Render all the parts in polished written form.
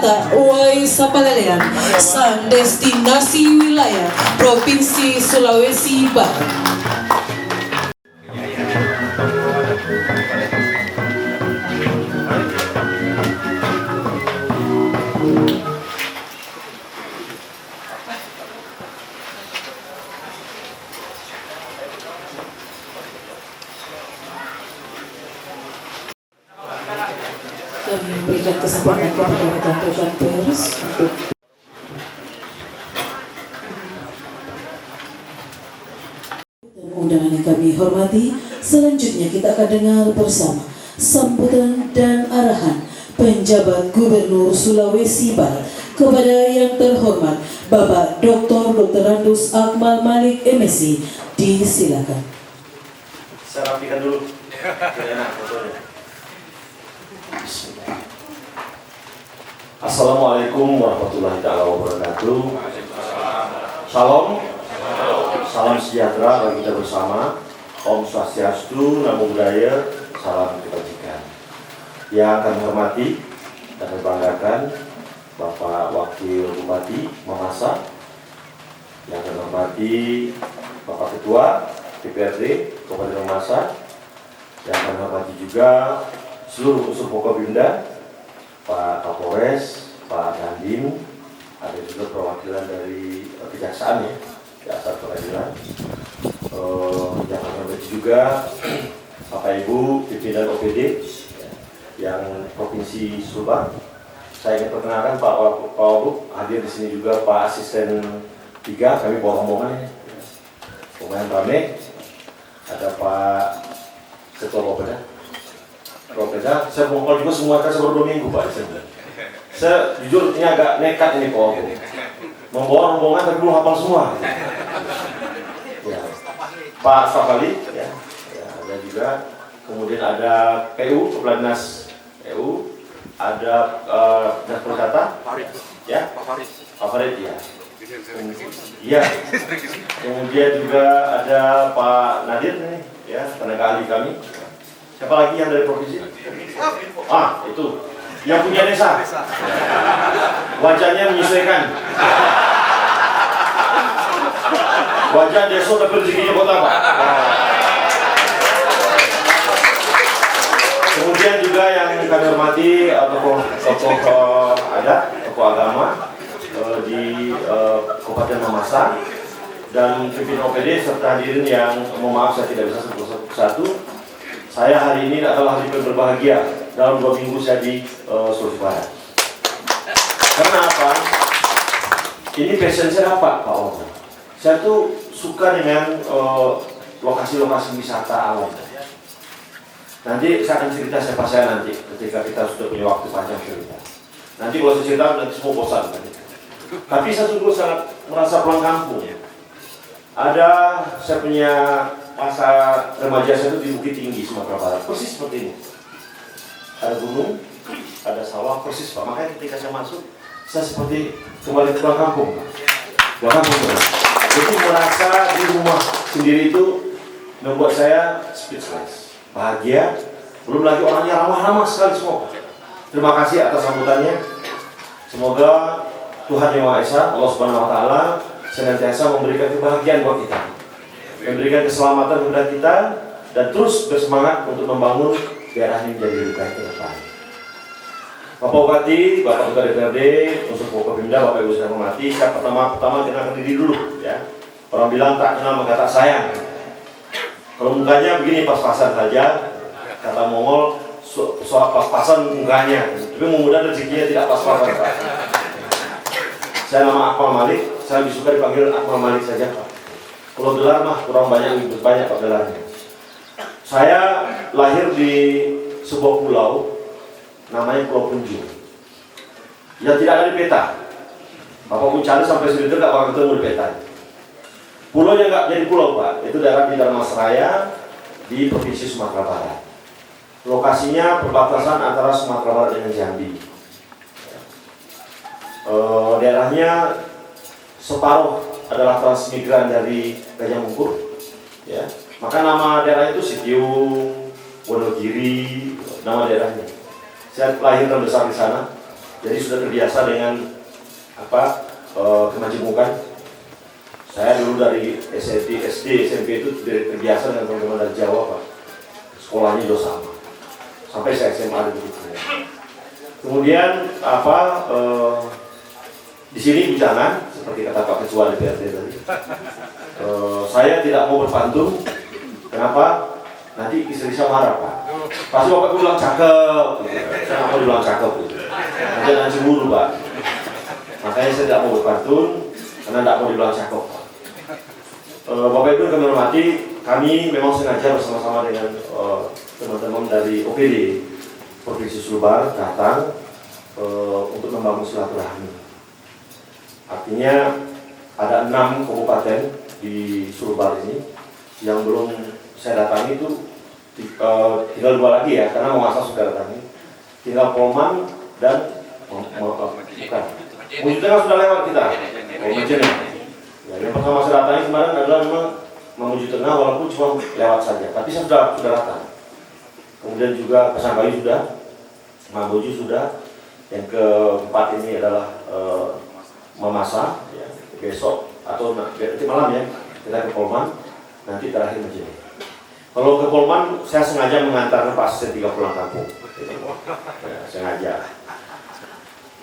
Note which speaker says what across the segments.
Speaker 1: wisata Waisa Palalean sang destinasi wilayah Provinsi Sulawesi Barat. Dan memberikan kesempatan kepada rekan-rekan pers untuk undangan yang kami hormati. Selanjutnya kita akan dengar bersama sambutan dan arahan penjabat Gubernur Sulawesi Barat kepada yang terhormat Bapak Dr. Randus Akmal Malik MSc. Disilakan.
Speaker 2: Saya rapikan dulu. Enak fotonya. Assalamualaikum warahmatullahi wabarakatuh. Salam, salam sejahtera bagi kita bersama. Om Swastiastu, Namo Buddhaya, salam kebajikan. Yang kami hormati dan kami banggakan Bapak Wakil Bupati Mamasa, yang kami hormati Bapak Ketua DPRD Kabupaten Mamasa, yang kami hormati juga seluruh unsur Forkopimda, Pak Kapolres, Pak Dandim, ada juga perwakilan dari Kejaksaan ya, Kejaksaan Peradilan, yang kami hormati juga Bapak Ibu pimpinan OPD yang Provinsi Sulbar. Saya ingin perkenalkan Pak Wagub, hadir di sini juga Pak Asisten 3, kami bawa rombongan ya, lumayan rame. Ada Pak Ketua Bapeda, saya mau juga semua kan baru 2 minggu Pak. Saya jujur ini agak nekat ini Pak. Membawa rombongan tapi belum hafal semua. Ya. Pak Stafali, ya, ada juga. Kemudian ada PU, Kepala Dinas PU, ada Dinas Perkata, ya, Pak Farid, ya. Iya. Kemudian juga ada Pak Nadir nih, ya, tenaga ahli kami. Siapa lagi yang dari provinsi? Itu yang punya desa. Wajahnya menyesuaikan. Wajah desa tapi rezekinya kota Pak. Kemudian juga yang kami hormati tokoh adat, tokoh agama di Kabupaten Mamasa dan pimpinan OPD serta hadirin yang mohon maaf saya tidak bisa satu-satu. Saya hari ini adalah hari berbahagia dalam 2 minggu saya di Sulawesi Barat. Karena apa? Ini passion saya apa, Pak Om? Saya tuh suka dengan lokasi-lokasi wisata alam. Nanti saya akan cerita siapa saya nanti ketika kita sudah punya waktu panjang cerita. Nanti kalau saya cerita nanti semua bosan. Tapi saya sungguh sangat merasa pulang kampung. Saya punya masa remaja saya itu di Bukit Tinggi, Sumatera Barat, persis seperti ini. Ada gunung, ada sawah, persis Pak. Makanya ketika saya masuk, saya seperti kembali ke kampung. Jadi merasa di rumah sendiri itu membuat saya speechless, bahagia. Belum lagi orangnya ramah-ramah sekali semua. Terima kasih atas sambutannya. Semoga Tuhan Yang Maha Esa, Allah Subhanahu Wa Taala, senantiasa memberikan kebahagiaan buat kita, memberikan keselamatan kepada kita, dan terus bersemangat untuk membangun daerah ini menjadi lebih baik ke depan. Bapak Bupati, Bapak Ketua DPRD, unsur Forkopimda, Bapak Ibu saya hormati, saya pertama kenalkan diri dulu ya. Orang bilang tak kenal maka tak sayang. Kalau mukanya begini pas-pasan saja, kata Mongol, soal pas-pasan mukanya, tapi mudah rezekinya tidak pas-pasan Pak. Saya nama Akmal Malik, saya lebih suka dipanggil Akmal Malik saja Pak. Kalau gelar mah kurang banyak, lebih banyak Pak gelarnya. Saya lahir di sebuah pulau, namanya Pulau Punjung. Ya tidak ada di peta. Bapak pun cari sampai sini tidak bakal ketemu di peta. Pulau yang nggak jadi pulau Pak, itu daerah di Dharmasraya di Provinsi Sumatera Barat. Lokasinya perbatasan antara Sumatera Barat dengan Jambi. Daerahnya separuh adalah transmigran dari Gajah Mungkur, ya. Maka nama daerah itu Sitiung, Wonogiri, nama daerahnya. Saya lahir dan besar di sana. Jadi sudah terbiasa dengan kemajemukan. Saya dulu dari SD, SMP itu terbiasa dengan teman-teman dari Jawa, Pak. Sekolahnya juga sama. Sampai saya SMA begitu. Kemudian di sini bicara seperti kata Pak Ketua DPRD tadi. Saya tidak mau berpantun. Kenapa? Nanti istri saya marah, Pak. Pasti Bapak bilang cakep. Saya nggak mau dibilang cakep. Nanti cemburu, Pak. Makanya saya tidak mau berpantun karena tidak mau dibilang cakep, Pak. Bapak Ibu kami hormati, kami memang sengaja bersama-sama dengan teman-teman dari OPD Provinsi Sulbar datang untuk membangun silaturahmi. Artinya ada 6 kabupaten di Sulbar ini yang belum saya datangi itu tinggal 2 lagi ya, karena Mawasa sudah datangi. Tinggal Polman dan Mujur Tengah sudah lewat kita. Ya, yang pertama saya datangi kemarin adalah memang Mamuju Tengah, walaupun cuma lewat saja, tapi saya sudah datang. Kemudian juga Pesanggayu sudah, Mamuju sudah. Yang keempat ini adalah Mamasa, ya, besok atau nanti malam ya kita ke Polman, nanti terakhir Majene. Kalau ke Polman saya sengaja mengantarkan Pak Asisten 3 pulang kampung, ya, sengaja.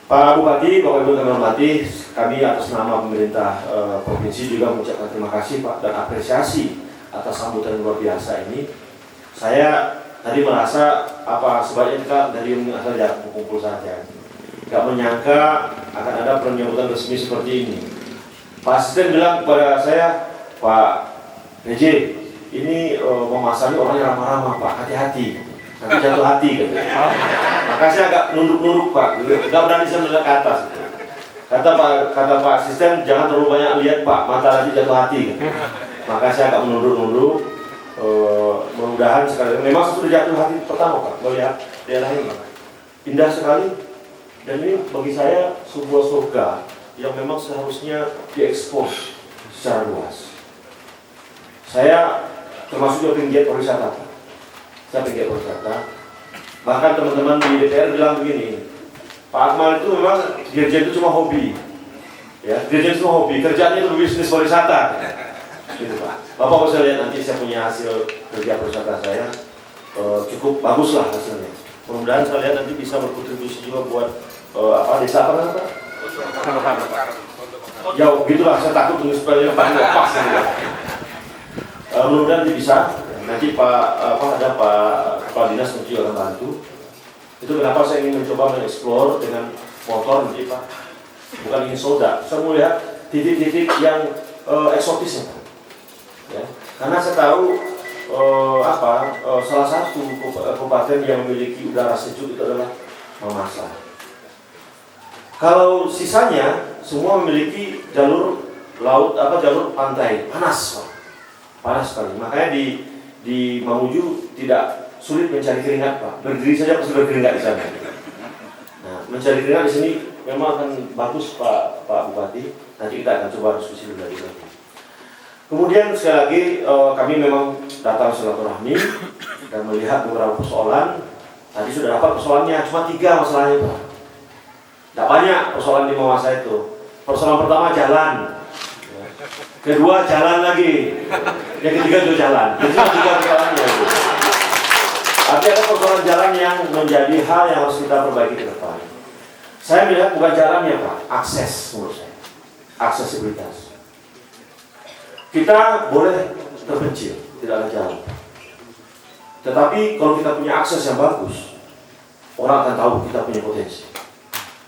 Speaker 2: Pak Bupati, Bapak Ibu kami hormati, kami atas nama pemerintah provinsi juga mengucapkan terima kasih Pak dan apresiasi atas sambutan luar biasa ini. Saya tadi merasa sebaiknya kita dari saja berkumpul saja. Gak menyangka akan ada penyambutan resmi seperti ini. Pak Asisten bilang kepada saya, Pak PJ, ini memasang orangnya ramah-ramah Pak, hati-hati, nanti jatuh hati katanya. Maka saya agak nunduk-nunduk Pak, gak berani saya melihat ke atas. Kata Pak Asisten, jangan terlalu banyak lihat Pak, mata nanti jatuh hati. Maka saya agak menunduk-nunduk. Mudah-mudahan sekali. Memang sudah jatuh hati pertama Pak, melihat daerah ini. Indah sekali. Dan ini bagi saya sebuah surga yang memang seharusnya diekspos secara luas. Saya termasuk juga penggiat pariwisata. Saya penggiat pariwisata. Bahkan teman-teman di DPR bilang begini, Pak Akmal itu memang dirjen itu cuma hobi. Ya, dirjen itu cuma hobi, kerjanya itu bisnis pariwisata. Gitu Pak. Bapak bisa lihat nanti saya punya hasil kerja pariwisata saya cukup bagus lah hasilnya. Mudah-mudahan saya lihat nanti bisa berkontribusi juga buat desa apa namanya? Ya begitulah, saya takut tulis supaya pas ya. Mudah-mudahan nanti bisa. Nanti ada Pak Dinas nanti akan bantu. Itu kenapa saya ingin mencoba mengeksplor dengan motor nanti Pak. Bukan ingin soda. Saya mau lihat titik-titik yang eksotis ya. Ya. Karena saya tahu salah satu kabupaten yang memiliki udara sejuk itu adalah Mamasa. Kalau sisanya semua memiliki jalur laut jalur pantai panas Pak. Panas sekali. Makanya di Mamuju tidak sulit mencari keringat Pak. Berdiri saja pasti berkeringat di sana. Nah, mencari keringat di sini memang akan bagus Pak Bupati. Nanti kita akan coba diskusi dulu lagi. Kemudian sekali lagi kami memang datang silaturahmi dan melihat beberapa persoalan. Tadi sudah dapat persoalannya, cuma 3 masalahnya Pak. Tidak banyak persoalan di Mawasa itu. Persoalan pertama jalan, kedua jalan lagi, yang ketiga juga jalan. Jadi 3 persoalannya itu. Artinya ada persoalan jalan yang menjadi hal yang harus kita perbaiki ke depan. Saya melihat bukan jalannya Pak, akses menurut saya, aksesibilitas. Kita boleh terpencil, tidak ada jalan. Tetapi kalau kita punya akses yang bagus, orang akan tahu kita punya potensi.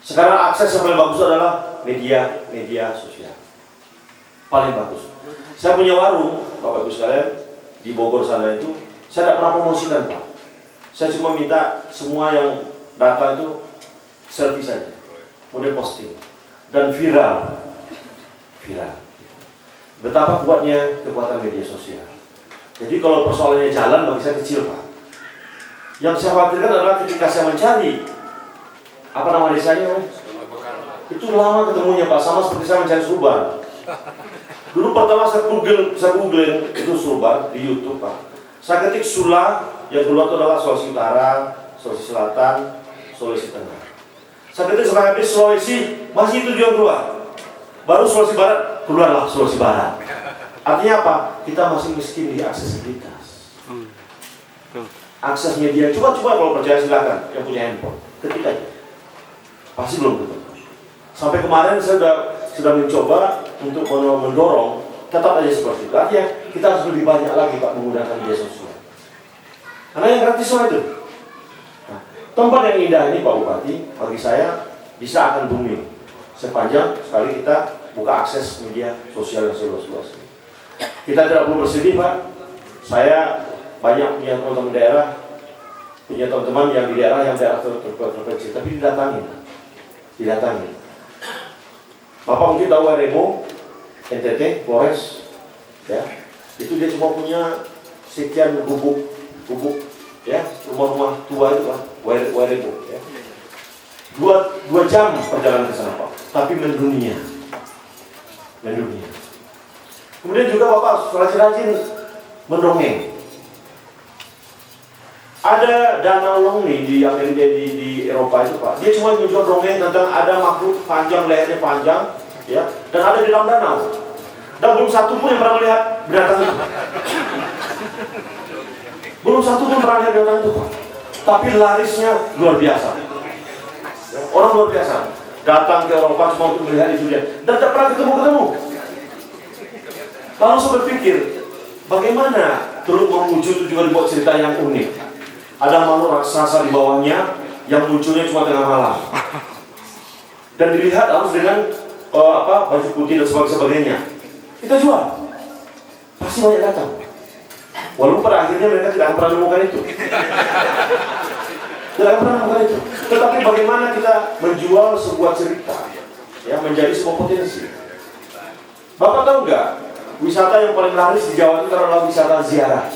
Speaker 2: Sekarang akses yang paling bagus adalah media sosial. Paling bagus. Saya punya warung, Bapak Ibu sekalian, di Bogor sana itu, saya tidak pernah promosikan Pak. Saya cuma minta semua yang datang itu selfie saja, kemudian posting, dan viral. Betapa kuatnya kekuatan media sosial. Jadi kalau persoalannya jalan bagi saya kecil Pak. Yang saya khawatirkan adalah ketika saya mencari apa nama desanya, itu lama ketemunya Pak, sama seperti saya mencari Sulbar. Dulu pertama saya google itu Sulbar di YouTube Pak. Saya ketik Sula, yang keluar itu adalah Sulawesi Utara, Sulawesi Selatan, Sulawesi Tengah. Saya ketik sampai habis Sulawesi, masih 7 yang keluar. Baru Sulawesi Barat, keluarlah Sulawesi Barat. Artinya apa? Kita masih miskin di aksesibilitas. Akses media, coba kalau percaya silakan yang punya handphone, ketik aja. Pasti belum ketemu. Sampai kemarin saya sudah mencoba untuk mendorong, tetap aja seperti itu. Artinya kita harus lebih banyak lagi Pak menggunakan media sosial. Karena yang gratis semua itu. Nah, tempat yang indah ini Pak Bupati, bagi saya bisa akan booming sepanjang sekali kita buka akses media sosial yang seluas-luasnya. Kita tidak perlu bersedih Pak. Saya banyak punya teman-teman daerah, punya teman-teman yang di daerah yang daerah terpencil, tapi didatangi. Bapak mungkin tahu Remo, NTT, Flores, ya, itu dia cuma punya sekian gubuk, ya, rumah-rumah tua itu kan, Remo, ya. 2 jam perjalanan ke sana Pak, tapi mendunia. Kemudian juga Bapak rajin mendongeng. Ada danau Longley di Amerika di Eropa itu Pak. Dia cuma menjual dongeng tentang ada makhluk panjang, lehernya panjang, ya, dan ada di dalam danau. Dan belum satu pun yang pernah melihat binatang itu. Belum satu pun pernah melihat binatang itu Pak. Tapi larisnya luar biasa. Orang luar biasa datang ke Eropa cuma untuk melihat itu dia. Dan tidak pernah ketemu. Lalu saya berpikir, bagaimana Teluk Mamuju itu juga dibuat cerita yang unik. Ada makhluk raksasa di bawahnya yang munculnya cuma tengah malam. Dan dilihat harus dengan baju putih dan sebagainya. Kita jual. Pasti banyak datang. Walaupun pada akhirnya mereka tidak pernah menemukan itu. Tetapi bagaimana kita menjual sebuah cerita, ya, menjadi sebuah potensi. Bapak tahu nggak, wisata yang paling laris di Jawa itu adalah wisata ziarah.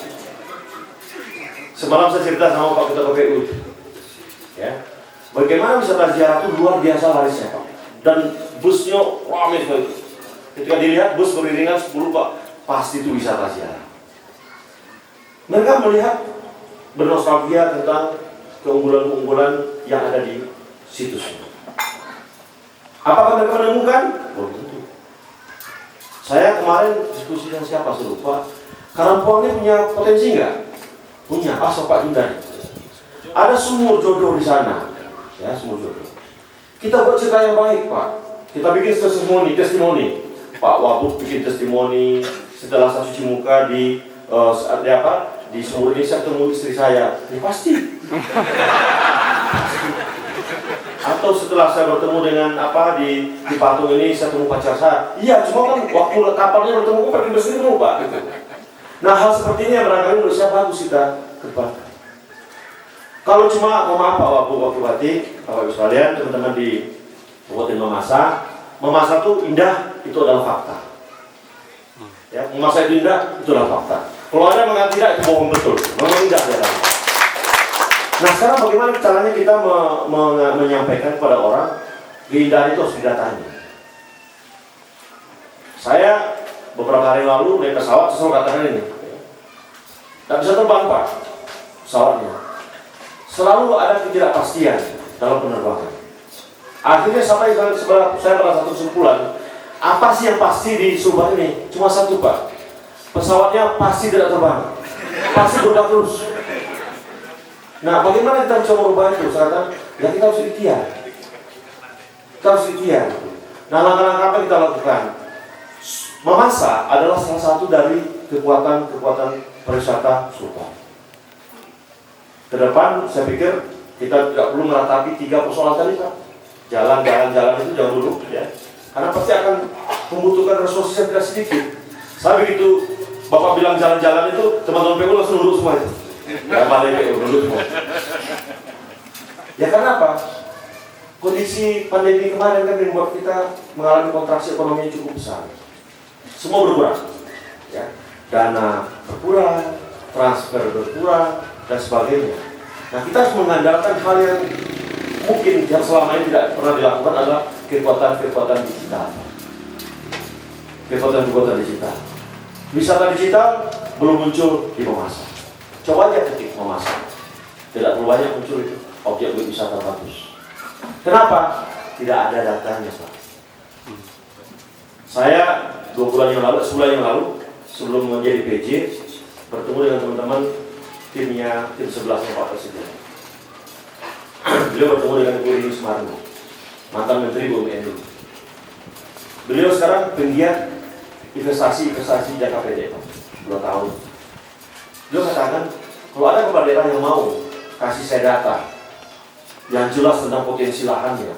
Speaker 2: Semalam saya cerita sama Pak Ketua KPU, ya, bagaimana wisata ziarah itu luar biasa larisnya Pak. Dan busnya ramai sekali. Ketika dilihat bus beriringan 10 Pak, pasti itu wisata ziarah. Mereka melihat bernostalgia tentang keunggulan-keunggulan yang ada di situs. Apakah mereka menemukan? Belum tentu. Saya kemarin diskusi dengan siapa saya lupa. Karangpong ini punya potensi nggak? Punya, Pak Jundan. Ada sumur jodoh di sana, ya, sumur jodoh. Kita buat cerita yang baik Pak. Kita bikin testimoni. Pak Wabuk bikin testimoni setelah saya cuci muka di di sumur ini saya ketemu istri saya. Ya pasti. Atau setelah saya bertemu dengan di patung ini saya ketemu pacar saya. Iya, cuma kan waktu kapalnya bertemu pergi bersih Pak. Gitu. Nah, hal seperti ini yang barangkali menurut saya bagus kita kembangkan. Kalau cuma maaf Pak Bupati, Bapak Ibu sekalian, teman-teman di Kabupaten Mamasa itu indah, itu adalah fakta. Ya, Mamasa itu indah, itu adalah fakta. Kalau ada mengatakan tidak, itu bohong betul. Memang indah ya. Nah, sekarang bagaimana caranya kita menyampaikan kepada orang keindahan itu harus didatangi. Saya beberapa hari lalu naik pesawat, saya selalu katakan ini, tidak bisa terbang Pak pesawatnya. Selalu ada ketidakpastian dalam penerbangan. Akhirnya saya pada satu kesimpulan, apa sih yang pasti di Subang ini? Cuma satu Pak, pesawatnya pasti tidak terbang, pasti bergerak terus. Nah, bagaimana kita bisa merubah itu? Saya katakan, ya kita harus ikhtiar. Nah, langkah-langkah apa yang kita lakukan? Mamasa adalah salah satu dari kekuatan pariwisata Sultan. Ke depan saya pikir kita tidak perlu meratapi 3 persoalan tadi Pak. Jalan itu jangan dulu ya. Karena pasti akan membutuhkan resources yang tidak sedikit. Saya begitu Bapak bilang jalan-jalan itu, teman-teman PU langsung duduk semua itu. Ya, balik PU duduk semua. Ya karena apa? Kondisi pandemi kemarin kan membuat kita mengalami kontraksi ekonomi yang cukup besar. Semua berkurang, ya, dana berkurang, transfer berkurang, dan sebagainya. Nah, kita harus mengandalkan hal yang mungkin yang selama ini tidak pernah dilakukan adalah kekuatan digital. Kekuatan digital. Wisata digital belum muncul di Mamasa. Coba aja ketik Mamasa. Tidak perlu banyak muncul itu objek wisata bagus. Kenapa? Tidak ada datanya, Pak. Saya 2 bulan yang lalu, sebulan yang lalu, sebelum menjadi PJ, bertemu dengan teman-teman tim 11 Pak Presiden. Beliau bertemu dengan Ibu Rini Sumarno, mantan Menteri BUMN. Beliau sekarang penggiat investasi jangka pendek, 2 tahun. Beliau katakan, kalau ada kepala daerah yang mau kasih saya data yang jelas tentang potensi lahannya,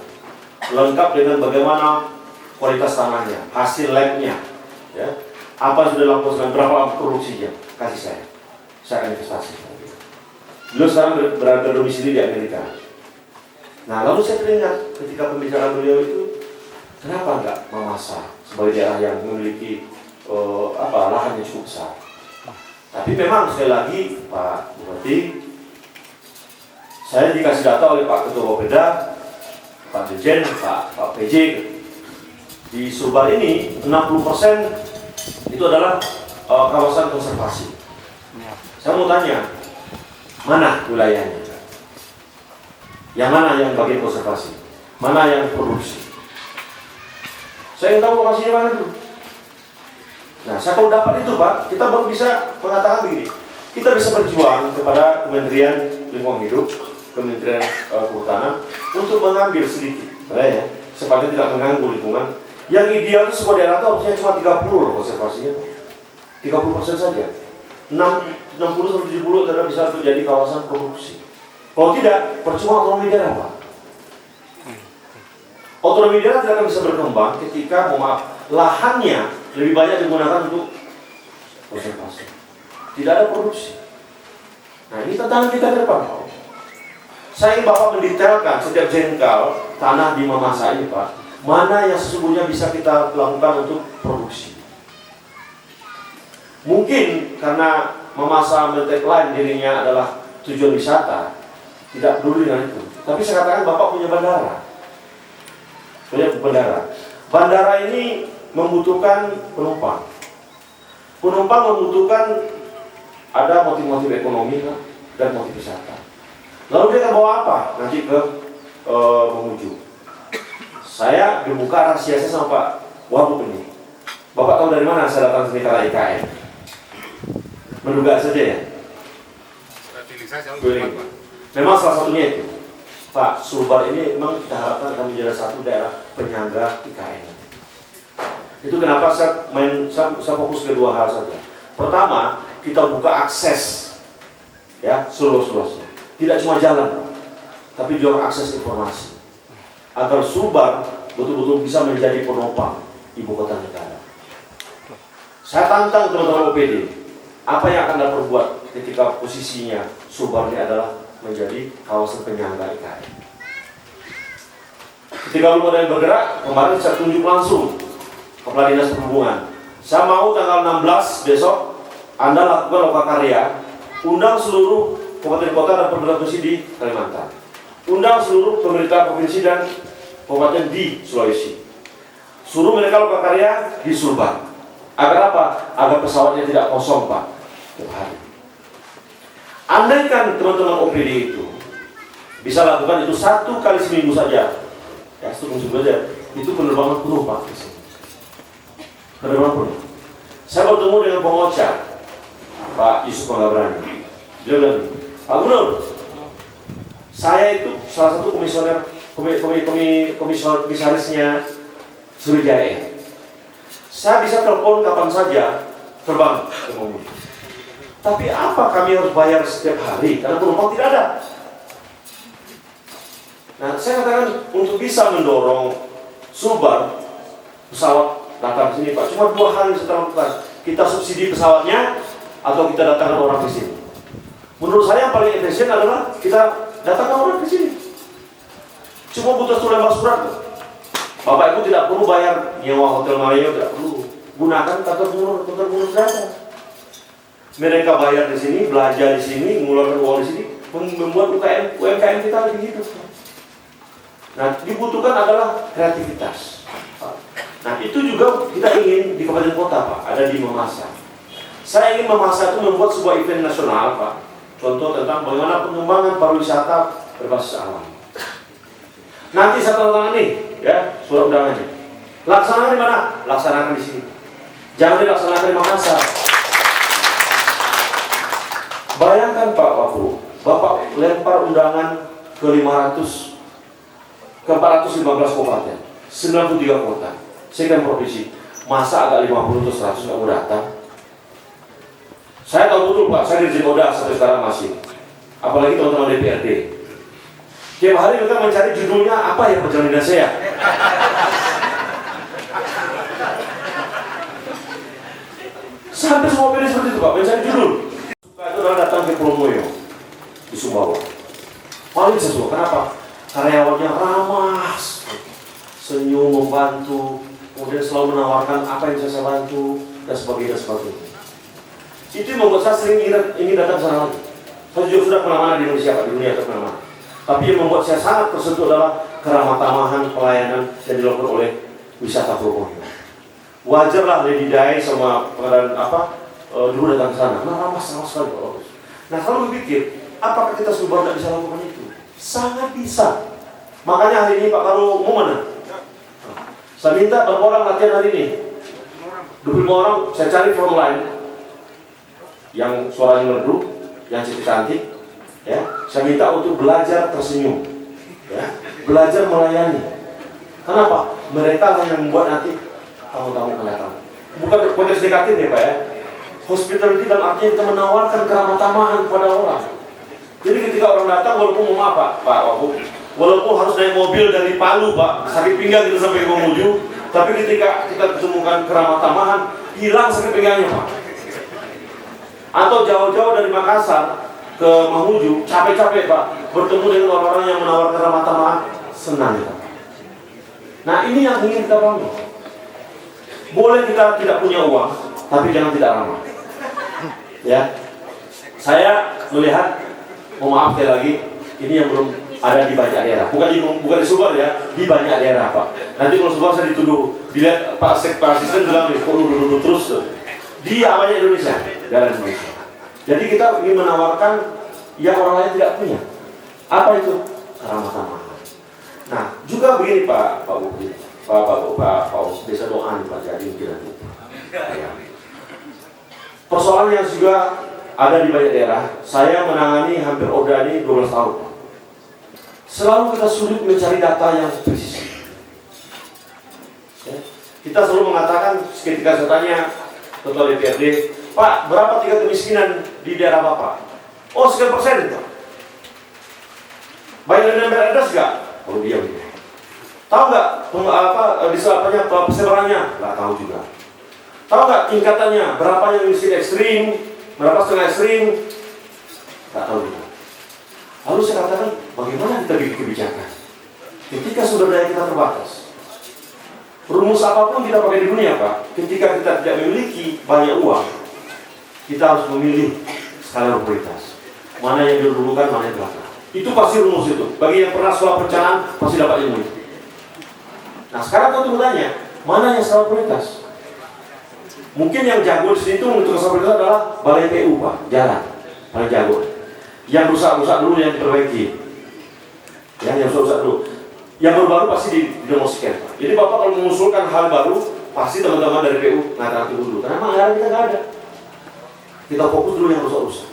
Speaker 2: lengkap dengan bagaimana kualitas tanahnya, hasil labnya, ya, apa yang sudah dilakukan, berapa produksinya, kasih saya akan investasi. Beliau sekarang berdomisili di Amerika. Nah, lalu saya teringat ketika pembicaraan beliau itu, kenapa enggak Mamasa sebagai daerah yang memiliki lahan yang cukup besar? Tapi memang sekali lagi Pak Bupati, saya dikasih data oleh Pak Ketua Bapeda, Pak Dirjen, Pak PJ, di Sumbar ini 60% itu adalah kawasan konservasi. Saya mau tanya, mana wilayahnya? Yang mana yang bagian konservasi? Mana yang produksi? Saya ingin tahu lokasinya mana dulu. Nah, saya kalau dapat itu Pak, kita baru bisa mengatakan begini. Kita bisa berjuang kepada Kementerian Lingkungan Hidup, Kementerian Kehutanan untuk mengambil sedikit, ya, supaya tidak mengganggu lingkungan. Yang ideal itu sebuah daerah itu harusnya cuma 30 loh konservasinya, 30% saja. 60-70 karena bisa terjadi kawasan produksi. Kalau tidak, percuma otonomi daerah Pak. Otonomi daerah tidak akan bisa berkembang ketika, lahannya lebih banyak digunakan untuk konservasi. Tidak ada produksi. Nah, ini tantangan kita ke depan. Saya ingin Bapak mendetailkan setiap jengkal tanah di Mamasa ini Pak, mana yang sesungguhnya bisa kita lakukan untuk produksi. Mungkin karena Mamasa men-tagline dirinya adalah tujuan wisata, tidak peduli dengan itu. Tapi saya katakan Bapak punya bandara. Bandara ini membutuhkan penumpang. Penumpang membutuhkan ada motif-motif ekonomi dan motif wisata. Lalu dia akan bawa apa? Nanti ke pengunjung. Saya dibuka rahasianya sama Pak Wagub ini. Bapak tahu dari mana saya datang sini karena IKN? Menduga saja ya? Memang salah satunya itu. Pak, Sumbar ini memang kita harapkan akan menjadi satu daerah penyangga IKN. Itu kenapa saya fokus ke 2 hal saja. Pertama, kita buka akses, ya, seluas-luasnya. Tidak cuma jalan, tapi juga akses informasi. Agar Sumbar betul-betul bisa menjadi penopang ibu kota negara. Saya tantang teman-teman OPD, apa yang akan Anda perbuat ketika posisinya Sumbar ini adalah menjadi kawasan penyangga IKN. Ketika belum ada yang bergerak, kemarin saya tunjuk langsung Kepala Dinas Perhubungan. Saya mau tanggal 16 besok Anda lakukan lokakarya, undang seluruh kabupaten kota dan pemerintah provinsi di Kalimantan, undang seluruh pemerintah provinsi dan kabupaten di Sulawesi, suruh mereka lokakarya di Sumbar. Agar apa? Agar pesawatnya tidak kosong Pak tiap hari. Andaikan teman-teman OPD itu bisa lakukan itu 1 kali seminggu saja, ya, 1 kali seminggu saja, itu penerbangan penuh Pak. Penerbangan penuh. Saya bertemu dengan pengoca Pak Yusuf Magabrani. Dia bilang, Pak Gubernur, saya itu salah satu komisarisnya Sriwijaya. Saya bisa telepon kapan saja terbang ke Mamuju. Tapi apa kami harus bayar setiap hari? Karena penumpang tidak ada. Nah, saya katakan untuk bisa mendorong Sumbar pesawat datang ke sini Pak, cuma 2 hal yang kita lakukan. Kita subsidi pesawatnya atau kita datangkan orang ke sini. Menurut saya yang paling efisien adalah kita datangkan orang ke sini. Cuma butuh 1 lembar surat. Bapak Ibu tidak perlu bayar nyewa hotel Mario, tidak perlu. Gunakan kantor gubernur data. Mereka bayar di sini, belanja di sini, mengeluarkan uang di sini, membuat UMKM kita lebih hidup. Nah, dibutuhkan adalah kreativitas. Nah, itu juga kita ingin di kabupaten kota Pak, ada di Mamasa. Saya ingin Mamasa itu membuat sebuah event nasional Pak. Contoh tentang bagaimana pengembangan pariwisata berbasis alam. Nanti saya tanda tangan nih, ya, surat undangannya. Laksanakan di mana? Laksanakan di sini. Jangan dilaksanakan di Makassar. Bayangkan Pak Wakil, Bapak lempar undangan ke 415 kabupaten, 93 kota, sekian provinsi. Masa agak 50 atau 100 nggak mau datang? Saya tahu betul Pak, saya di Jikoda sampai sekarang masih. Apalagi teman-teman DPRD. Tiap hari mereka mencari judulnya apa yang perjalanan saya. Sampai semua pilih seperti itu Pak, mencari judul. Itu adalah datang ke Pulau Moyo di Sumbawa. Paling sesuatu. Kenapa? Karyawannya ramah, senyum, membantu, kemudian selalu menawarkan apa yang bisa saya bantu dan sebagainya. Itu yang membuat saya sering ingin datang ke sana lagi. Saya juga sudah kemana-mana di Indonesia, Pak, di dunia atau kemana-mana. Tapi yang membuat saya sangat tersentuh adalah keramah tamahan pelayanan yang dilakukan oleh wisata Pulau Moyo. Wajarlah Lady Dai sama pengadaan dulu datang ke sana. Nah, ramah sama sekali Pak Bagus. Nah, kalau berpikir, apakah kita sebenarnya tidak bisa lakukan itu? Sangat bisa. Makanya hari ini Pak Karo mau mana? Saya minta berapa orang latihan hari ini? 25 orang, saya cari form lain yang suaranya merdu, yang cantik, ya. Saya minta untuk belajar tersenyum, ya. Belajar melayani. Kenapa? Mereka lah yang membuat nanti tamu-tamu akan datang. Bukan konteks negatif ya Pak ya. Hospitality dalam artinya kita menawarkan keramah tamahan kepada orang. Jadi ketika orang datang, walaupun mau apa, Pak Wagub, walaupun harus naik mobil dari Palu Pak, sakit pinggang kita sampai ke Mamuju, tapi ketika kita ketemukan keramah tamahan, hilang sakit pinggangnya Pak. Atau jauh-jauh dari Makassar ke Mamuju, capek-capek Pak, bertemu dengan orang-orang yang menawarkan keramah tamahan, senang Pak. Nah ini yang ingin kita bangun. Boleh kita tidak punya uang, tapi jangan tidak ramah. Ya, saya melihat, mohon maaf sekali lagi, ini yang belum ada di banyak daerah. Bukan di Sumbar ya, di banyak daerah Pak. Nanti kalau Sumbar saya dituduh, dilihat Pak Asisten bilang nih, kok dulu terus tuh. Di banyak Indonesia, daerah Indonesia. Jadi kita ingin menawarkan yang orang lain tidak punya. Apa itu? Keramah tamahan. Nah, juga begini Pak Bukti, Pak desa doa nih Pak, jadi kira ya. Persoalan yang juga ada di banyak daerah, saya menangani hampir Oda ini 12 tahun. Selalu kita sulit mencari data yang presisi. Ya. Kita selalu mengatakan, ketika saya tanya Ketua DPRD, Pak, berapa tingkat kemiskinan di daerah Bapak? Oh, sekian persen Pak. Banyak yang beredas nggak? Oh, diam. Tahu nggak persebarannya? Nggak tahu juga. Tahu nggak tingkatannya? Berapa yang miskin ekstrim? Berapa setengah ekstrim? Nggak tahu juga. Lalu saya katakan, bagaimana kita bikin kebijakan? Ketika sumber daya kita terbatas, rumus apapun kita pakai di dunia Pak, ketika kita tidak memiliki banyak uang, kita harus memilih skala prioritas. Mana yang didahulukan, mana yang belakang. Itu pasti rumus itu. Bagi yang pernah sekolah perencanaan, pasti dapat ilmu itu. Nah sekarang tentu bertanya, mana yang skala prioritas? Mungkin yang jago di sini itu untuk skala prioritas adalah balai PU Pak, jalan paling jago. Yang rusak-rusak dulu yang diperbaiki. Yang rusak-rusak dulu. Yang baru-baru pasti didemonstrasikan. Jadi Bapak kalau mengusulkan hal baru, pasti teman-teman dari PU ngatakan dulu. Karena anggaran kita nggak ada. Kita fokus dulu yang rusak-rusak.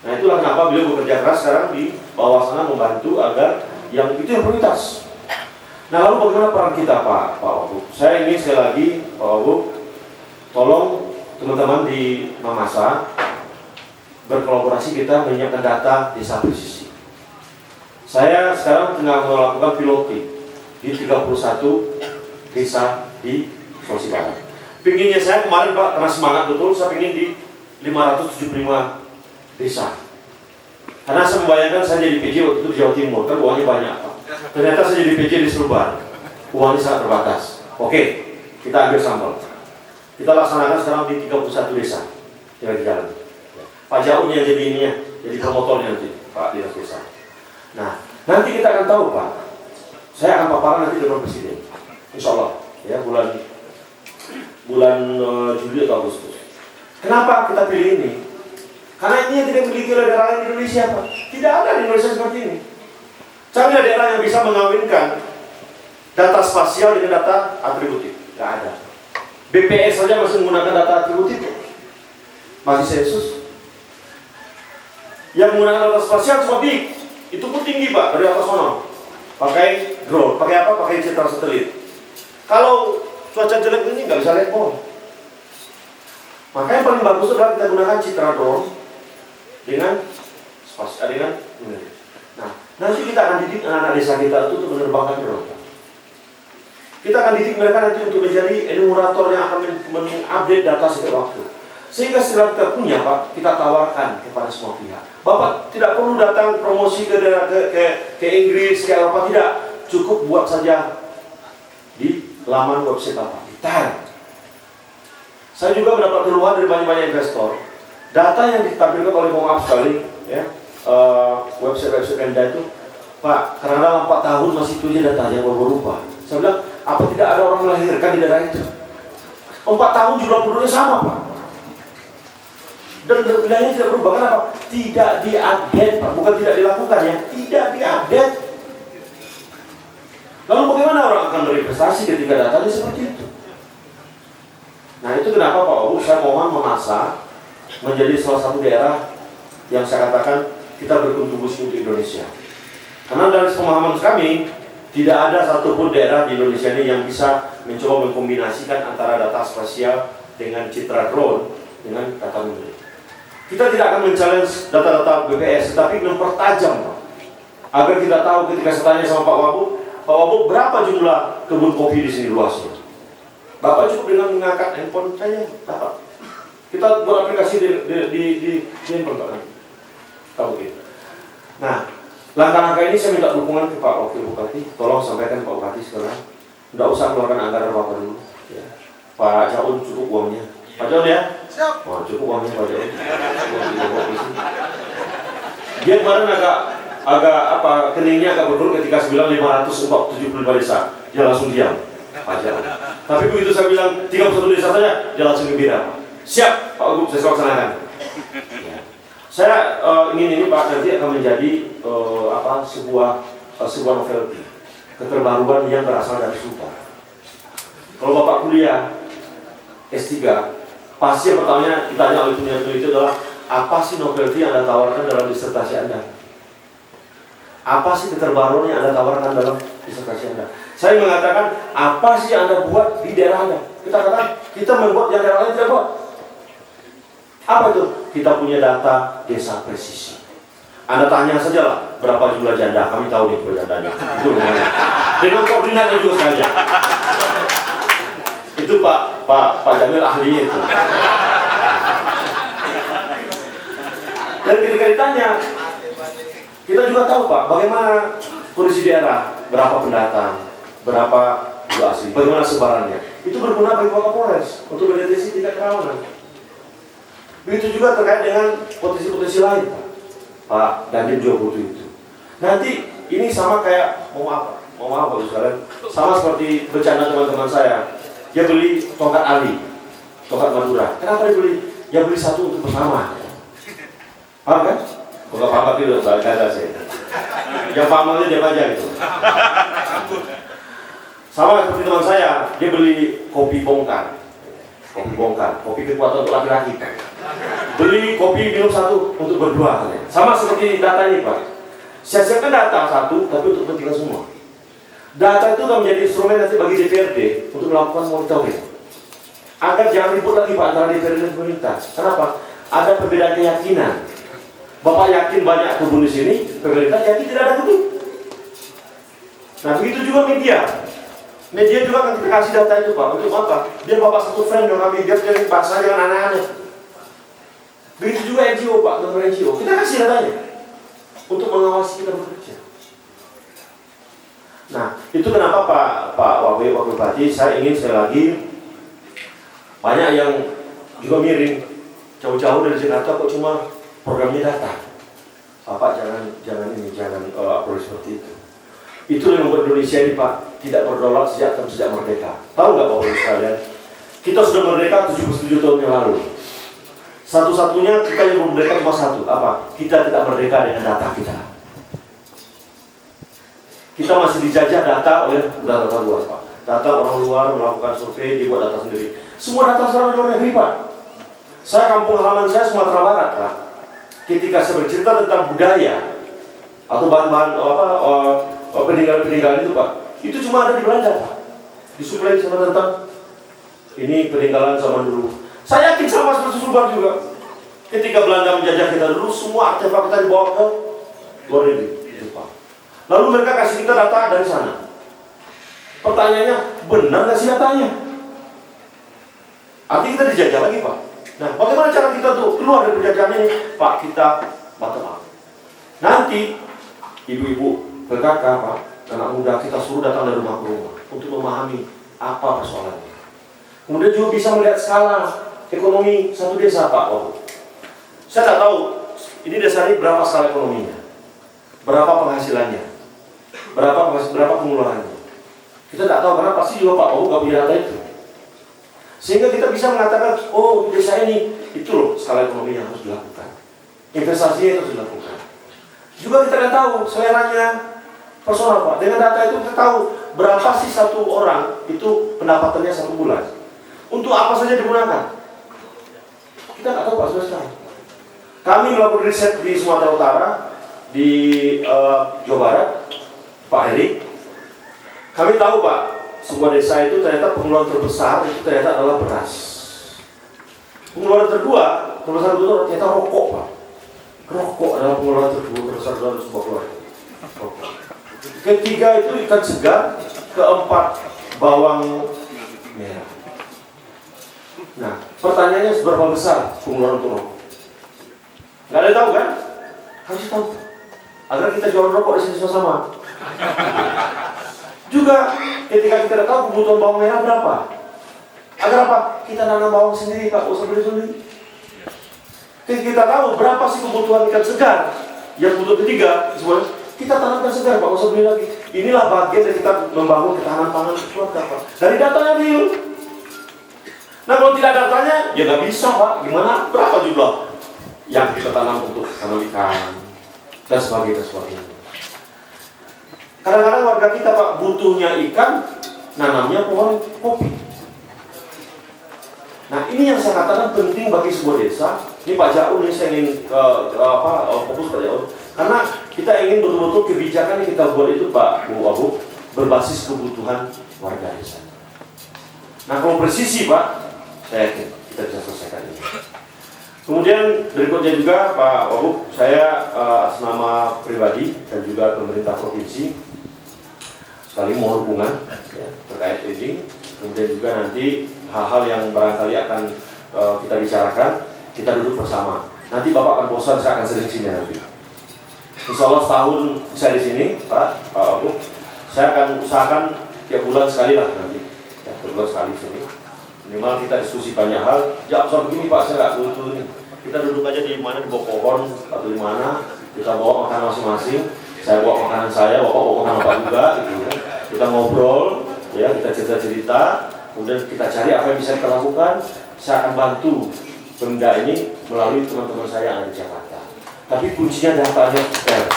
Speaker 2: Nah itulah kenapa beliau bekerja keras sekarang di bawah sana membantu agar yang itu yang prioritas. Nah lalu bagaimana peran kita Pak Wagub? Saya ingin sekali lagi Pak Wagub, tolong teman-teman di Mamasa berkolaborasi kita menyiapkan data desa presisi. Saya sekarang tengah melakukan piloting di 31 desa di Sulawesi Barat. Pinginnya saya kemarin Pak, karena semangat betul, saya ingin di 575 desa. Karena saya membayangkan saya jadi PJ waktu itu di Jawa Timur, kan uangnya banyak Pak. Ternyata saya jadi PJ di Sulbar, uangnya sangat terbatas. Oke, kita ambil sampel. Kita laksanakan sekarang di 31 desa yang di jalan. Pak Jaun yang jadi ininya, jadi promotornya nanti, Pak Dinas Desa. Nah, nanti kita akan tahu Pak. Saya akan paparan nanti dengan Presiden, Insya Allah, ya bulan Juli atau Agustus. Kenapa kita pilih ini? Karena ini yang tidak dimiliki oleh daerah lain di Indonesia Pak. Tidak ada di Indonesia seperti ini. Cari daerah yang bisa mengawinkan data spasial dengan data atributif. Nggak ada. BPS saja masih menggunakan data atributif. Masih sensus. Yang menggunakan data spasial cuma big. Itu pun tinggi Pak, dari atas sana. Pakai drone, pakai apa? Pakai citra satelit. Kalau cuaca jelek ini nggak bisa lihat pohon. Maka yang paling bagus adalah kita gunakan citra drone dengan spasial, dengan nah, nanti kita akan didik anak-anak desa kita itu untuk menerbangkan drone. Kita akan didik mereka nanti untuk menjadi enumerator yang akan mengupdate data setiap waktu. Sehingga setelah kita punya Pak, kita tawarkan kepada semua pihak. Bapak tidak perlu datang promosi ke Inggris, ke Eropa, tidak. Cukup buat saja di laman website Bapak. Ditarik. Saya juga mendapat keluhan dari banyak-banyak investor. Data yang ditampilkan oleh mohon maaf sekali, ya, website Anda itu, Pak, karena 4 tahun masih itu aja datanya berubah. Saya bilang, apa tidak ada orang melahirkan di daerah itu? 4 tahun jumlah penduduknya sama, Pak. Dan wilayahnya tidak berubah. Kenapa? Tidak diupdate, Pak. Bukan tidak dilakukan, ya. Tidak diupdate. Lalu bagaimana orang akan berinvestasi ketika datanya seperti itu? Nah, itu kenapa Pak Wabu, saya mohon menasa menjadi salah satu daerah yang saya katakan kita berkontribusi untuk Indonesia. Karena dari pemahaman kami, tidak ada satupun daerah di Indonesia ini yang bisa mencoba mengkombinasikan antara data spasial dengan citra drone dengan data menteri. Kita tidak akan men-challenge data-data BPS, tetapi mempertajam Pak. Agar kita tahu ketika saya tanya sama Pak Wabu, berapa jumlah kebun kopi di sini luasnya? Bapak cukup dengan mengangkat handphone saya, dapat. Kita buat aplikasi di handphone Pak. Tahu gitu. Nah, langkah-langkah ini saya minta dukungan ke Pak Wakil Bupati. Tolong sampaikan Pak Bupati sekarang. Tidak usah keluarkan anggaran Bapak dulu. Ya. Pak Jaun cukup uangnya. Pak Jaun ya? Siap. Oh, cukup uangnya Pak Jaun. Dia kemarin agak keningnya agak berkerut ketika saya bilang 575 desa. Dia langsung diam. Pak Jaun. Tapi begitu saya bilang 31 desa saja, dia langsung gembira. Siap, Pak Wagub, saya laksanakan. Ya. Saya ingin ini Pak nanti akan menjadi sebuah novelty, keterbaruan yang berasal dari Sultan. Kalau Bapak kuliah S3, pasti yang pertamanya ditanya oleh peneliti adalah apa sih novelty yang Anda tawarkan dalam disertasi Anda? Apa sih keterbaruan yang Anda tawarkan dalam disertasi Anda? Saya mengatakan, apa sih yang Anda buat di daerah Anda? Kita katakan, kita membuat yang daerah lain tidak buat. Apa itu? Kita punya data desa presisi. Anda tanya saja lah, berapa jumlah janda? Kami tahu nih jumlah jandanya. Itu namanya. Dengan koordinatnya juga saja. Itu Pak Jamil ahlinya itu. Dan ketika ditanya, kita juga tahu Pak, bagaimana kondisi daerah, berapa pendatang, berapa juga asli, bagaimana sebarannya. Itu berguna bagi Kota Polres untuk mendeteksi tingkat kerawanan. Begitu juga terkait dengan potensi-potensi lain Pak Dandim juga butuh itu. Nanti ini sama kayak mau maaf Bapak sekalian, sama seperti bercanda teman-teman saya. Dia beli tongkat Ali, tongkat Madura. Kenapa dia beli? Dia beli satu untuk bersama. Paham kan? Bukan paham itu balik kata saya. Yang pahamnya dia baca gitu. Sama seperti teman saya, dia beli kopi bongkar, kopi kekuatan untuk laki-laki. Beli kopi minum satu untuk berdua. Sama seperti data ini Pak. Saya siapkan data satu, tapi untuk kepentingan semua. Data itu akan menjadi instrumen nanti bagi DPRD untuk melakukan monitoring. Agar jangan ribut lagi Pak antara DPRD dan pemerintah. Kenapa? Ada perbedaan keyakinan. Bapak yakin banyak kebun di sini, pemerintah yakin tidak ada kebun. Nah begitu juga media. Media juga akan kita kasih data itu Pak. Untuk apa? Biar Bapak satu frame yang kami biar jadi bahasa jangan aneh-aneh. Begitu juga NGO Pak, nomor NGO. Kita kasih datanya untuk mengawasi kita bekerja. Nah, itu kenapa Pak Wakil Bupati, saya ingin sekali lagi banyak yang juga miring jauh-jauh dari Jakarta kok cuma programnya data. Bapak jangan approach seperti itu. Itu yang membuat Indonesia ini Pak tidak berdaulat sejak merdeka. Tahu nggak Bapak sekalian? Kita sudah merdeka 77 tahun yang lalu. Satu-satunya kita yang merdeka cuma satu, apa? Kita tidak merdeka dengan data kita. Kita masih dijajah data oleh data luar, Pak. Data orang luar melakukan survei, dibuat data sendiri. Semua data dari luar negeri, Pak. Saya kampung halaman saya Sumatera Barat, Pak. Ketika saya bercerita tentang budaya atau bahan-bahan peninggalan-peninggalan itu, Pak, itu cuma ada di Belanda, Pak. Disuplai sama tentang ini peninggalan zaman dulu. Saya yakin sama seperti Sulbar juga. Ketika Belanda menjajah kita dulu, semua artefak kita dibawa ke luar negeri. Itu, Pak. Lalu mereka kasih kita data dari sana. Pertanyaannya, benar nggak sih datanya? Artinya kita dijajah lagi, Pak. Nah, bagaimana cara kita tuh keluar dari penjajahan ini? Pak, kita bottom up. Nanti, ibu-ibu, PKK, Pak, anak muda, kita suruh datang dari rumah ke rumah untuk memahami apa persoalannya. Kemudian juga bisa melihat skala ekonomi satu desa, Pak. Saya nggak tahu, ini desa ini berapa skala ekonominya, berapa penghasilannya, berapa pengeluarannya. Kita tidak tahu karena pasti juga Pak nggak punya data itu. Sehingga kita bisa mengatakan, oh desa ini itu loh skala ekonomi yang harus dilakukan, investasinya itu harus dilakukan. Juga kita tidak tahu seleranya personal, Pak. Dengan data itu kita tahu berapa sih satu orang itu pendapatannya satu bulan. Untuk apa saja digunakan? Kita nggak tahu, Pak, sampai sekarang. Kami melakukan riset di Sumatera Utara, di Jawa Barat, Pak Heri. Kami tahu, Pak, sebuah desa itu ternyata pengeluaran terbesar itu ternyata adalah beras. Pengeluaran terbesar itu ternyata rokok, Pak. Rokok adalah pengeluaran terbesar dalam sebuah keluarga. Ketiga itu ikan segar, keempat bawang merah. Nah, pertanyaannya seberapa besar pengeluaran untuk rokok? Nggak ada yang tahu kan? Harus tahu. Agar kita jual rokok di sini sama-sama. Juga ketika kita tahu kebutuhan bawang merah berapa, agar apa? Kita nanam bawang sendiri, Pak, usah beli sendiri. Ketika kita tahu berapa sih kebutuhan ikan segar, yang butuh ketiga, sebenarnya kita tanamkan segar, Pak, usah beli lagi. Inilah bagian dari kita membangun ketahanan pangan keluarga, Pak. Dari datanya real. Nah, kalau tidak datanya, ya nggak bisa, Pak. Gimana? Berapa jumlah yang kita tanam untuk tanam ikan dan sebagainya. Kadang-kadang warga kita, Pak, butuhnya ikan, nanamnya pohon kopi. Nah, ini yang saya katakan penting bagi sebuah desa. Ini Pak Jaun, ini saya ingin fokus Pak Jaun, karena kita ingin betul-betul kebijakan yang kita buat itu, Pak Bu Abu, berbasis kebutuhan warga desa. Nah, kalau presisi, Pak, saya yakin kita bisa selesaikan ini. Kemudian berikutnya juga Pak Abu, saya atas nama pribadi dan juga pemerintah provinsi sekali mohon dukungan ya, terkait ini. Kemudian juga nanti hal-hal yang barangkali akan kita bicarakan, kita duduk bersama. Nanti Bapak akan bosan, saya akan sering sini nanti. Insya Allah setahun saya di sini, Pak Abu, saya akan usahakan tiap bulan sekali lah nanti, ya, tiap bulan sekali sini. Minimal kita diskusi banyak hal. Ya, soal begini Pak, saya nggak butuh ini. Kita duduk aja di mana, di bawah pohon atau di mana, kita bawa makanan masing-masing. Saya bawa makanan saya, Bapak bawa makanan Bapak juga, gitu ya. Kita ngobrol, ya, kita cerita-cerita, kemudian kita cari apa yang bisa kita lakukan. Saya akan bantu Pemda ini melalui teman-teman saya yang ada di Jakarta. Tapi kuncinya datanya fair.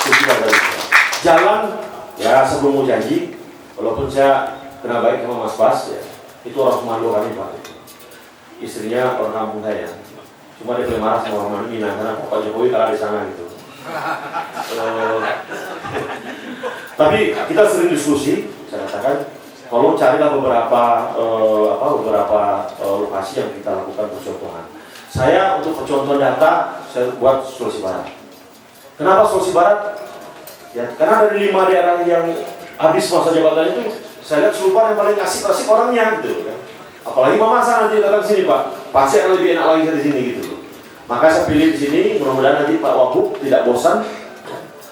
Speaker 2: Kuncinya dari jalan, ya sebelum mau janji, walaupun saya kenal baik sama Mas Bas, ya, itu orang Komando kami, Pak. Istrinya orang kampung saya. Cuma dia boleh marah sama orang Minang karena Pak Jokowi kalah di sana gitu. Tapi kita sering diskusi, saya katakan, kalau carilah beberapa lokasi yang kita lakukan percontohan. Saya untuk percontohan data, saya buat Sulawesi Barat. Kenapa Sulawesi Barat? Ya, karena dari 5 daerah yang habis masa jabatan itu, saya lihat Sulbar yang paling asik-asik orangnya gitu kan. Apalagi Mamasa nanti datang sini, Pak. Pasti akan lebih enak lagi di sini gitu. Maka saya pilih di sini, mudah-mudahan nanti Pak Wabuk tidak bosan.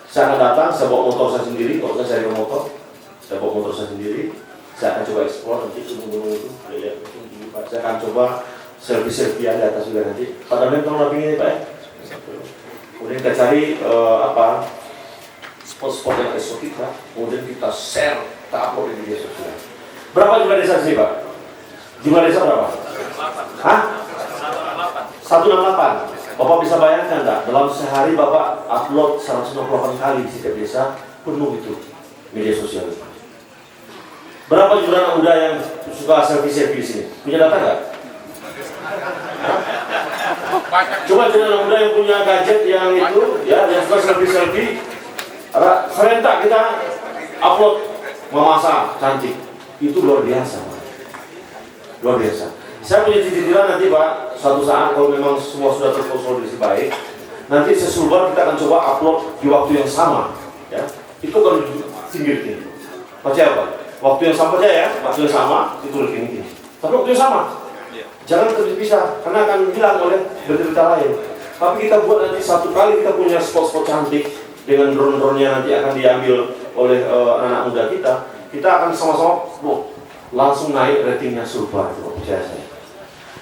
Speaker 2: Saya akan datang, saya bawa motor saya sendiri, kalau saya cari motor, saya bawa motor saya sendiri. Saya akan coba eksplor nanti gunung-gunung itu, saya akan coba selfie-selfie di atas juga nanti. Pak Darmin tolong laping ini, Pak ya. Kemudian kita cari spot-spot yang eksotik, Pak. Kemudian kita share, kita upload di media sosial. Berapa jumlah desa sini, Pak? Jumlah desa berapa? Hah? 168. Bapak bisa bayangkan enggak? Dalam sehari Bapak upload 168 kali di setiap desa, penuh itu media sosial. Berapa jumlah anak muda yang suka selfie-selfie di sini? Punya data nggak? Coba anak muda yang punya gadget yang itu, ya, yang suka selfie-selfie, serentak kita upload memasak cantik. Itu luar biasa, Pak. Luar biasa. Saya punya cita-cita nanti, Pak, suatu saat kalau memang semua sudah terkonsolidasi baik, nanti sesulbar kita akan coba upload di waktu yang sama, ya. Itu kan tinggi-tinggi. Percaya, Pak? Waktu yang sama aja ya, waktu yang sama itu lebih tinggi. Tapi waktu yang sama, jangan terpisah karena akan hilang oleh berita lain. Tapi kita buat nanti satu kali kita punya spot-spot cantik dengan drone-drone-nya nanti akan diambil oleh anak muda kita akan sama-sama langsung naik ratingnya Sulbar, percaya saya.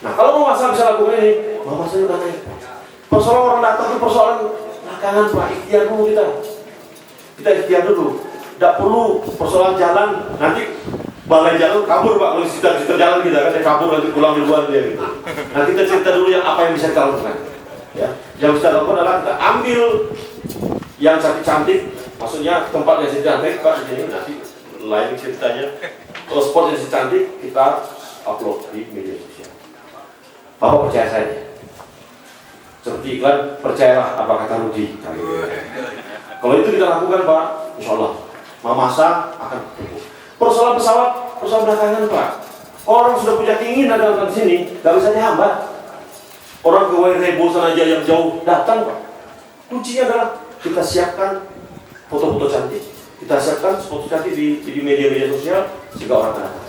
Speaker 2: Nah kalau mau masa bisa lakukan ini, mama saya udah naik. Persoalan orang datang itu persoalan belakangan, Pak. Ikhtiar dulu kita ikhtiar dulu. Tidak perlu persoalan jalan, nanti balai jalan kabur, Pak. Kalau cerita jalan kita kan, dia kabur nanti pulang duluan dia gitu. Nanti kita cerita dulu yang apa yang bisa kita lakukan. Ya, yang bisa lakukan adalah kita ambil yang cantik, maksudnya tempat yang cantik, Pak, di sini nanti lain ceritanya. Kalau spot yang cantik kita upload di media sosial. Bapak percaya saja. Seperti iklan, percayalah apa kata Rudi. Kalau itu kita lakukan, Pak, insya Allah Mamasa akan tumbuh. Persoalan pesawat, persoalan belakangan, Pak. Orang sudah punya keinginan datang ke sini, nggak bisa dihambat. Orang ke Wairebo sana aja yang jauh datang, Pak. Kuncinya adalah kita siapkan foto-foto cantik, kita siapkan foto cantik di media-media sosial sehingga orang akan datang.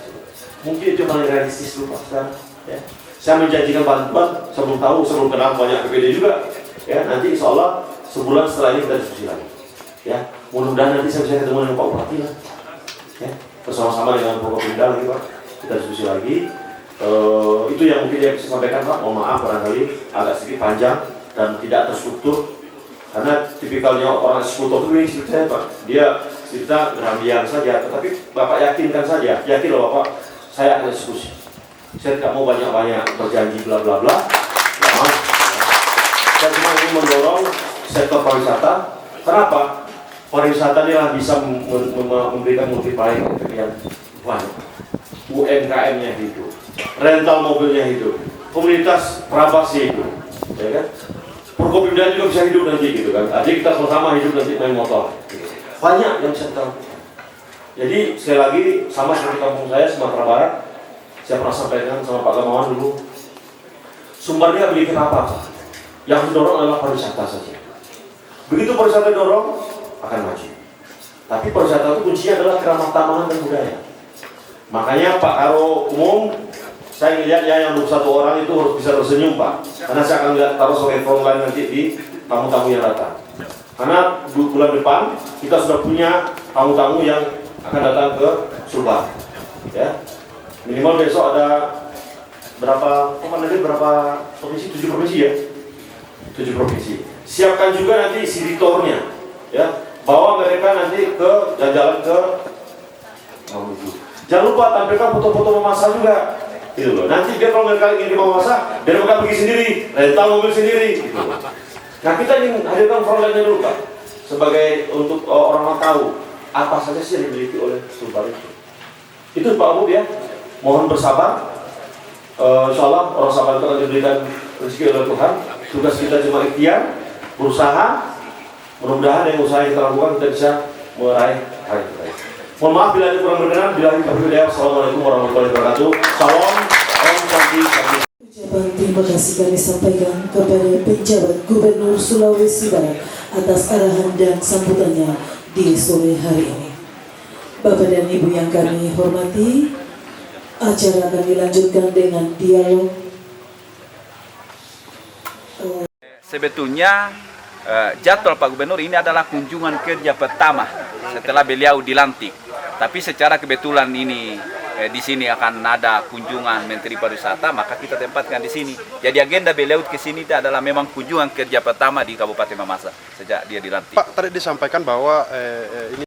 Speaker 2: Mungkin itu paling realistis dulu, Pak, sekarang. Ya. Saya menjanjikan bantuan sebelum kenal banyak PPD juga. Ya, nanti insya Allah sebulan setelah ini kita diskusi lagi. Ya, mudah-mudahan nanti saya bisa ketemu dengan Pak Bupati lah. Ya, bersama-sama dengan Forkopimda lagi, Pak. Kita diskusi lagi. Itu yang mungkin saya bisa sampaikan, Pak. Mohon maaf barangkali agak sedikit panjang dan tidak terstruktur. Karena tipikalnya orang eksekutor itu ini seperti saya, Pak. Dia cerita rambian saja, tetapi Bapak yakinkan saja, yakin loh Bapak, saya akan diskusi. Saya tidak mau banyak-banyak berjanji bla bla bla. Ya, mau. Saya cuma ingin mendorong sektor pariwisata. Kenapa? Pariwisata ini lah bisa memberikan multiplier yang banyak. UMKM-nya hidup, rental mobilnya hidup, komunitas Prabasi hidup, ya kan? Forkopimda juga bisa hidup nanti gitu kan. Jadi kita sama-sama hidup nanti main motor. Banyak yang bisa kita lakukan. Jadi sekali lagi sama seperti kampung saya Sumatera Barat, saya pernah sampaikan sama Pak Gamawan dulu. Sumbernya bikin apa? Yang didorong adalah pariwisata saja. Begitu pariwisata dorong, akan maju. Tapi pariwisata itu kuncinya adalah keramah tamahan dan budaya. Makanya Pak Karo Umum, saya melihat ya yang 21 orang itu harus bisa tersenyum, Pak. Karena saya akan lihat taruh sebagai frontline nanti di tamu-tamu yang datang. Karena bulan depan kita sudah punya tamu-tamu yang akan datang ke Sulbar. Ya, minimal besok ada berapa provinsi? 7 provinsi ya. 7 provinsi. Siapkan juga nanti siditornya, ya. Bawa mereka nanti ke jalan-jalan ke Maluku. Jangan lupa tampilkan foto-foto memasak juga. Gitu loh. Nanti biar kalau mereka ingin memasak, biar mereka pergi sendiri, rental mobil sendiri. Gitu loh. Nah kita ingin hadirkan frontline-nya dulu, Pak. Sebagai untuk orang-orang tahu apa saja sih yang dimiliki oleh Sulbar itu. Itu Pak Abu ya. Mohon bersabar. Insya Allah orang sabar itu akan diberikan rezeki oleh Tuhan. Tugas kita cuma ikhtiar, berusaha. Mudah-mudahan yang usaha yang kita lakukan kita bisa meraih hari terbaik. Mohon maaf bila ada kurang berkenan. Bila kita berdoa. Assalamualaikum warahmatullahi wabarakatuh. Salam. Om Santi.
Speaker 1: Ucapan terima kasih kami sampaikan kepada penjabat Gubernur Sulawesi Barat atas arahan dan sambutannya di sore hari ini. Bapak dan Ibu yang kami hormati, acara akan dilanjutkan dengan dialog.
Speaker 3: Sebetulnya jadwal Pak Gubernur ini adalah kunjungan kerja pertama setelah beliau dilantik. Tapi secara kebetulan ini di sini akan ada kunjungan Menteri Pariwisata, maka kita tempatkan di sini. Jadi agenda beliau ke sini adalah memang kunjungan kerja pertama di Kabupaten Mamasa sejak dia dilantik.
Speaker 4: Pak, tadi disampaikan bahwa ini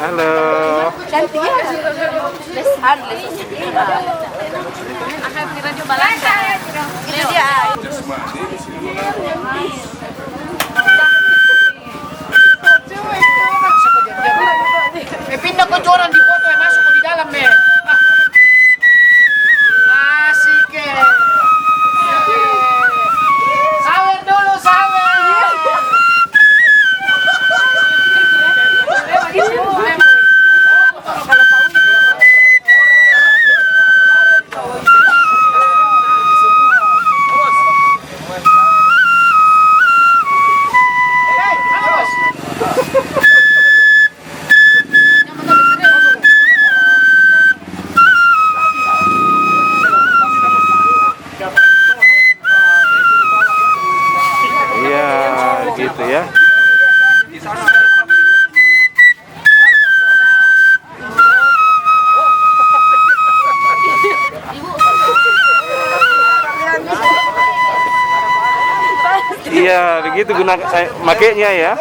Speaker 5: Halo. Cantik ya. baju balanda. Itu dia.
Speaker 6: Pindah ke joran di foto masuk di dalam asik sawer dulu sawer
Speaker 4: Iya, gitu ya. Iya, begitu gunakan makainya ya.